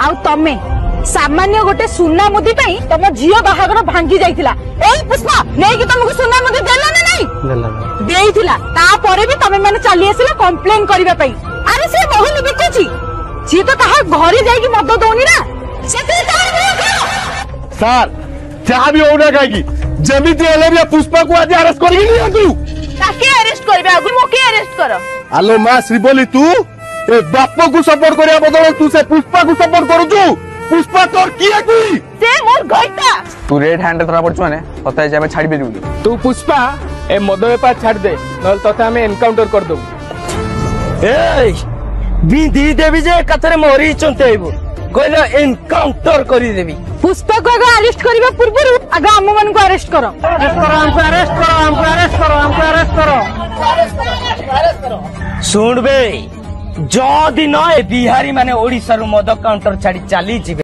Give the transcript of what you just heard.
आउ तमे सामान्य गोटे सुना मुदी पई तम झियो बाहागर भांगी जाइतिला एई पुष्पा नेकी तुमको सुना मुदी देला ना नहीं देइतिला ता परे भी तमे माने चली आसिला कंप्लेन करिबा पई अरे से बहु बिकुची सी तो कहा घरे जाई की मदद दोनी ना से सर जहाँ भी होना कहेगी जमीती हेले भी पुष्पा को आज अरेस्ट करेगी नहीं आगु ताके अरेस्ट करबे आगु मोके अरेस्ट करो आलो मां श्रीबोली तू ए बापो को सपोर्ट करिया बदल तू से पुष्पा को सपोर्ट करू तू पुष्पा तोर किए कोई से मोर गइता तू रेड हैंड थोड़ा पड़छ माने तते जाबे छाड़ी बे जुली तू पुष्पा ए मद बेपार छाड़ दे नल तते हमें एनकाउंटर कर दो ए बिंदी देवी जे कथरे मोरी चंते आइबो कहले एनकाउंटर करी देवी पुष्पा को अगर अरेस्ट करबा पूर्व आगे हम मन को अरेस्ट करो हमको अरेस्ट करो हमको अरेस्ट करो हमको अरेस्ट करो सुन बे जो दिन बिहारी माने ओडिसा रु मद काउंटर छाड़ी चली जिवे